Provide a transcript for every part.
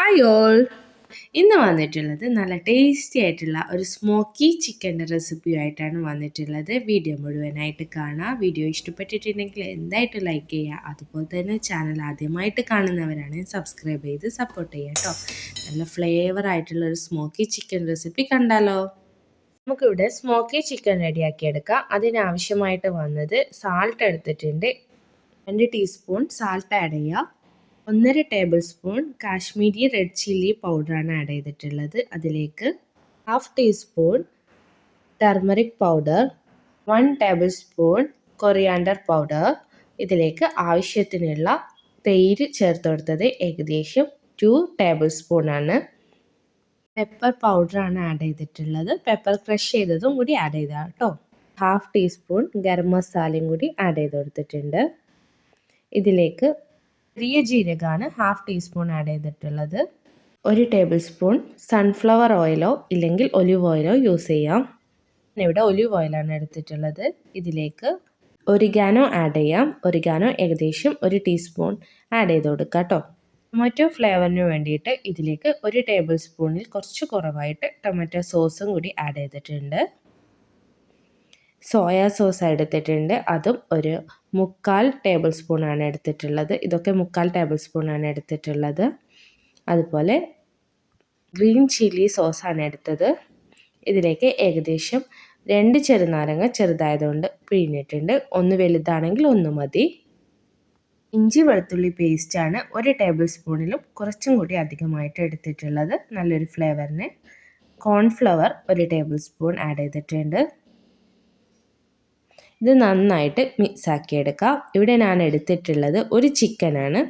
Hi all, ഇന്ന് വന്നിട്ടുള്ളത് നല്ല ടേസ്റ്റി ആയിട്ടുള്ള ഒരു സ്മോക്കി ചിക്കൻ്റെ റെസിപ്പിയായിട്ടാണ് വന്നിട്ടുള്ളത്. വീഡിയോ മുഴുവനായിട്ട് കാണാം. വീഡിയോ ഇഷ്ടപ്പെട്ടിട്ടുണ്ടെങ്കിൽ എന്തായിട്ടും ലൈക്ക് ചെയ്യുക. അതുപോലെ തന്നെ ചാനൽ ആദ്യമായിട്ട് കാണുന്നവരാണ് സബ്സ്ക്രൈബ് ചെയ്ത് സപ്പോർട്ട് ചെയ്യുക കേട്ടോ. നല്ല ഫ്ലേവർ ആയിട്ടുള്ള ഒരു സ്മോക്കി ചിക്കൻ റെസിപ്പി കണ്ടാലോ. നമുക്കിവിടെ സ്മോക്കി ചിക്കൻ റെഡിയാക്കി എടുക്കാം. അതിനാവശ്യമായിട്ട് വന്നത് സാൾട്ട് എടുത്തിട്ടുണ്ട്. 2 ടീസ്പൂൺ സാൾട്ട് ആഡ് ചെയ്യുക. 1.5 table spoon Kashmiri red chilli പൗഡറാണ് ആഡ് ചെയ്തിട്ടുള്ളത്. അതിലേക്ക് 1/2 teaspoon turmeric powder, 1 table spoon coriander powder. ഇതിലേക്ക് ആവശ്യത്തിനുള്ള തൈര് ചേർത്ത് കൊടുത്തത് ഏകദേശം 2 ടേബിൾ സ്പൂണാണ്. പെപ്പർ പൗഡറാണ് ആഡ് ചെയ്തിട്ടുള്ളത്. പെപ്പർ ക്രഷ് ചെയ്തതും കൂടി ആഡ് ചെയ്താൽ കേട്ടോ. 1/2 ടീസ്പൂൺ ഗരം മസാലയും കൂടി ആഡ് ചെയ്ത് കൊടുത്തിട്ടുണ്ട്. ഇതിലേക്ക് ചെറിയ ജീരകമാണ് 1/2 ടീസ്പൂൺ ആഡ് ചെയ്തിട്ടുള്ളത്. 1 ടേബിൾ സ്പൂൺ സൺഫ്ലവർ ഓയിലോ ഇല്ലെങ്കിൽ ഒലിവ് ഓയിലോ യൂസ് ചെയ്യാം. ഇവിടെ ഒലിവ് ഓയിലാണ് എടുത്തിട്ടുള്ളത്. ഇതിലേക്ക് ഒറിഗാനോ ആഡ് ചെയ്യാം. ഒറിഗാനോ ഏകദേശം 1 ടീസ്പൂൺ ആഡ് ചെയ്ത് കൊടുക്കാം കേട്ടോ. ടൊമാറ്റോ ഫ്ലേവറിന് വേണ്ടിയിട്ട് ഇതിലേക്ക് 1 ടേബിൾ സ്പൂണിൽ കുറച്ച് കുറവായിട്ട് ടൊമാറ്റോ സോസും കൂടി ആഡ് ചെയ്തിട്ടുണ്ട്. സോയാ സോസ് എടുത്തിട്ടുണ്ട്. അതും ഒരു 3/4 ടേബിൾ സ്പൂണാണ് എടുത്തിട്ടുള്ളത്. ഇതൊക്കെ 3/4 ടേബിൾ സ്പൂണാണ് എടുത്തിട്ടുള്ളത്. അതുപോലെ ഗ്രീൻ ചില്ലി സോസാണ് എടുത്തത്. ഇതിലേക്ക് ഏകദേശം 2 ചെറുനാരങ്ങ ചെറുതായതുകൊണ്ട് പിഴിഞ്ഞിട്ടുണ്ട്. 1 വലുതാണെങ്കിൽ 1 മതി. ഇഞ്ചി വെളുത്തുള്ളി പേസ്റ്റാണ് 1 ടേബിൾ സ്പൂണിലും കുറച്ചും കൂടി അധികമായിട്ട് എടുത്തിട്ടുള്ളത് നല്ലൊരു ഫ്ലേവറിന്. കോൺഫ്ലവർ 1 ടേബിൾ സ്പൂൺ ആഡ് ചെയ്തിട്ടുണ്ട്. ഇത് നന്നായിട്ട് മിക്സാക്കി എടുക്കാം. ഇവിടെ ഞാൻ എടുത്തിട്ടുള്ളത് ഒരു ചിക്കനാണ്.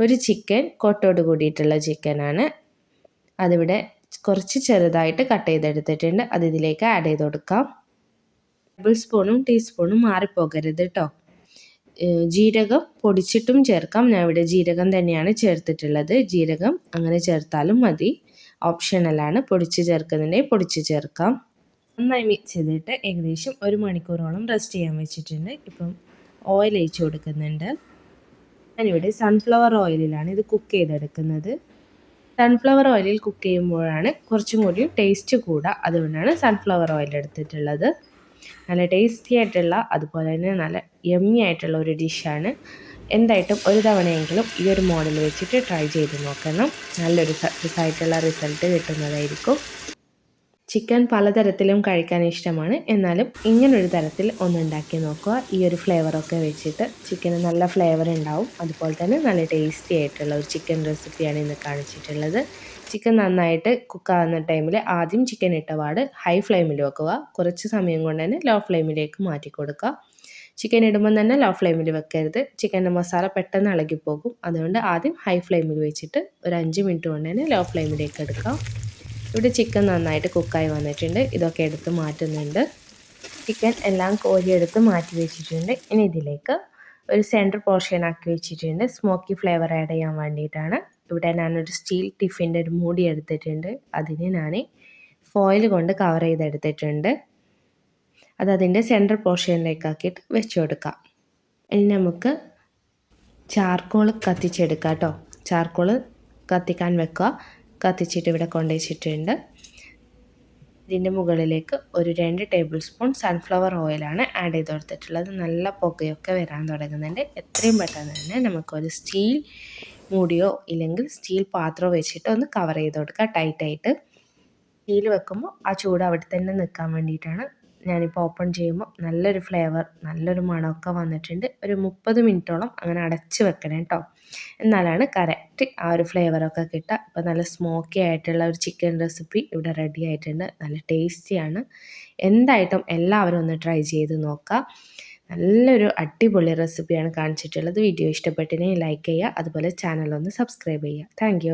ഒരു ചിക്കൻ കൊട്ടോട് കൂടിയിട്ടുള്ള ചിക്കനാണ്. അതിവിടെ കുറച്ച് ചെറുതായിട്ട് കട്ട് ചെയ്തെടുത്തിട്ടുണ്ട്. അത് ഇതിലേക്ക് ആഡ് ചെയ്ത് കൊടുക്കാം. ടേബിൾ സ്പൂണും ടീസ്പൂണും മാറിപ്പോകരുത് കേട്ടോ. ജീരകം പൊടിച്ചിട്ടും ചേർക്കാം. ഞാൻ ഇവിടെ ജീരകം തന്നെയാണ് ചേർത്തിട്ടുള്ളത്. ജീരകം അങ്ങനെ ചേർത്താലും മതി, ഓപ്ഷണലാണ്. പൊടിച്ച് ചേർക്കുന്നുണ്ടെങ്കിൽ പൊടിച്ച് ചേർക്കാം. നന്നായി മിക്സ് ചെയ്തിട്ട് ഏകദേശം 1 മണിക്കൂറോളം റെസ്റ്റ് ചെയ്യാൻ വെച്ചിട്ടുണ്ട്. ഇപ്പം ഓയിൽ ഒഴിച്ച് കൊടുക്കുന്നുണ്ട്. ഞാനിവിടെ സൺഫ്ലവർ ഓയിലിലാണ് ഇത് കുക്ക് ചെയ്തെടുക്കുന്നത്. സൺഫ്ലവർ ഓയിലിൽ കുക്ക് ചെയ്യുമ്പോഴാണ് കുറച്ചും കൂടി ടേസ്റ്റ് കൂടുക. അതുകൊണ്ടാണ് സൺഫ്ലവർ ഓയിൽ എടുത്തിട്ടുള്ളത്. നല്ല ടേസ്റ്റി ആയിട്ടുള്ള അതുപോലെ തന്നെ നല്ല യമ്മി ആയിട്ടുള്ള ഒരു ഡിഷാണ്. എന്തായിട്ടും ഒരു തവണയെങ്കിലും ഈ ഒരു മോഡൽ വെച്ചിട്ട് ട്രൈ ചെയ്ത് നോക്കണം. നല്ലൊരു സക്സസ് ആയിട്ടുള്ള റിസൾട്ട് കിട്ടുന്നതായിരിക്കും. ചിക്കൻ പലതരത്തിലും കഴിക്കാൻ ഇഷ്ടമാണ്. എന്നാലും ഇങ്ങനൊരു തരത്തിൽ ഒന്നുണ്ടാക്കി നോക്കുക. ഈ ഒരു ഫ്ലേവറൊക്കെ വെച്ചിട്ട് ചിക്കന് നല്ല ഫ്ലേവർ ഉണ്ടാവും. അതുപോലെ തന്നെ നല്ല ടേസ്റ്റി ആയിട്ടുള്ള ഒരു ചിക്കൻ റെസിപ്പിയാണ് ഇന്ന് കാണിച്ചിട്ടുള്ളത്. ചിക്കൻ നന്നായിട്ട് കുക്കാവുന്ന ടൈമിൽ ആദ്യം ചിക്കൻ ഇട്ടപാട് ഹൈ ഫ്ലെയിമിൽ വെക്കുക. കുറച്ച് സമയം കൊണ്ട് തന്നെ ലോ ഫ്ലെയിമിലേക്ക് മാറ്റി കൊടുക്കുക. ചിക്കൻ ഇടുമ്പം തന്നെ ലോ ഫ്ലെയിമിൽ വെക്കരുത്. ചിക്കൻ്റെ മസാല പെട്ടെന്ന് ഇളകിപ്പോകും. അതുകൊണ്ട് ആദ്യം ഹൈ ഫ്ലെയിമിൽ വെച്ചിട്ട് ഒരു 5 മിനിറ്റ് കൊണ്ട് തന്നെ ലോ ഫ്ലെയിമിലേക്ക് എടുക്കാം. ഇവിടെ ചിക്കൻ നന്നായിട്ട് കുക്കായി വന്നിട്ടുണ്ട്. ഇതൊക്കെ എടുത്ത് മാറ്റുന്നുണ്ട്. ചിക്കൻ എല്ലാം കോരിയെടുത്ത് മാറ്റി വെച്ചിട്ടുണ്ട്. ഇനി ഇതിലേക്ക് ഒരു സെൻറ്റർ പോർഷൻ ആക്കി വെച്ചിട്ടുണ്ട്. സ്മോക്കി ഫ്ലേവർ ആഡ് ചെയ്യാൻ വേണ്ടിയിട്ടാണ്. ഇവിടെ ഞാനൊരു സ്റ്റീൽ ടിഫിൻ്റെ ഒരു മൂടി എടുത്തിട്ടുണ്ട്. അതിന് ഞാൻ ഫോയിൽ കൊണ്ട് കവർ ചെയ്തെടുത്തിട്ടുണ്ട്. അത് അതിൻ്റെ സെൻറ്റർ പോർഷനിലേക്കാക്കിയിട്ട് വെച്ച് കൊടുക്കാം. ഇനി നമുക്ക് ചാർക്കോൾ കത്തിച്ചെടുക്കാം കേട്ടോ. ചാർക്കോൾ കത്തിക്കാൻ വെക്കുക. കത്തിച്ചിട്ട് ഇവിടെ കൊണ്ടുവച്ചിട്ടുണ്ട്. ഇതിൻ്റെ മുകളിലേക്ക് ഒരു 2 ടേബിൾ സ്പൂൺ സൺഫ്ലവർ ഓയിലാണ് ആഡ് ചെയ്ത് കൊടുത്തിട്ടുള്ളത്. നല്ല പുകയൊക്കെ വരാൻ തുടങ്ങുന്നുണ്ട്. എത്രയും പെട്ടെന്ന് തന്നെ നമുക്കൊരു സ്റ്റീൽ മൂടിയോ ഇല്ലെങ്കിൽ സ്റ്റീൽ പാത്രമോ വെച്ചിട്ട് ഒന്ന് കവർ ചെയ്ത് കൊടുക്കുക ടൈറ്റായിട്ട്. സ്റ്റീൽ വെക്കുമ്പോൾ ആ ചൂട് അവിടെ തന്നെ നിൽക്കാൻ വേണ്ടിയിട്ടാണ്. ഞാനിപ്പോൾ ഓപ്പൺ ചെയ്യുമ്പോൾ നല്ലൊരു ഫ്ലേവർ നല്ലൊരു മണമൊക്കെ വന്നിട്ടുണ്ട്. ഒരു 30 മിനിറ്റോളം അങ്ങനെ അടച്ച് വെക്കണം കേട്ടോ. എന്നാലാണ് കറക്റ്റ് ആ ഒരു ഫ്ലേവറൊക്കെ കിട്ടുക. ഇപ്പോൾ നല്ല സ്മോക്കി ആയിട്ടുള്ള ഒരു ചിക്കൻ റെസിപ്പി ഇവിടെ റെഡി ആയിട്ടുണ്ട്. നല്ല ടേസ്റ്റിയാണ്. എന്തായിട്ടും എല്ലാവരും ഒന്ന് ട്രൈ ചെയ്ത് നോക്കുക. നല്ലൊരു അടിപൊളി റെസിപ്പിയാണ് കാണിച്ചിട്ടുള്ളത്. വീഡിയോ ഇഷ്ടപ്പെട്ടിട്ടുണ്ടെങ്കിൽ ലൈക്ക് ചെയ്യുക. അതുപോലെ ചാനലൊന്ന് സബ്സ്ക്രൈബ് ചെയ്യുക. താങ്ക്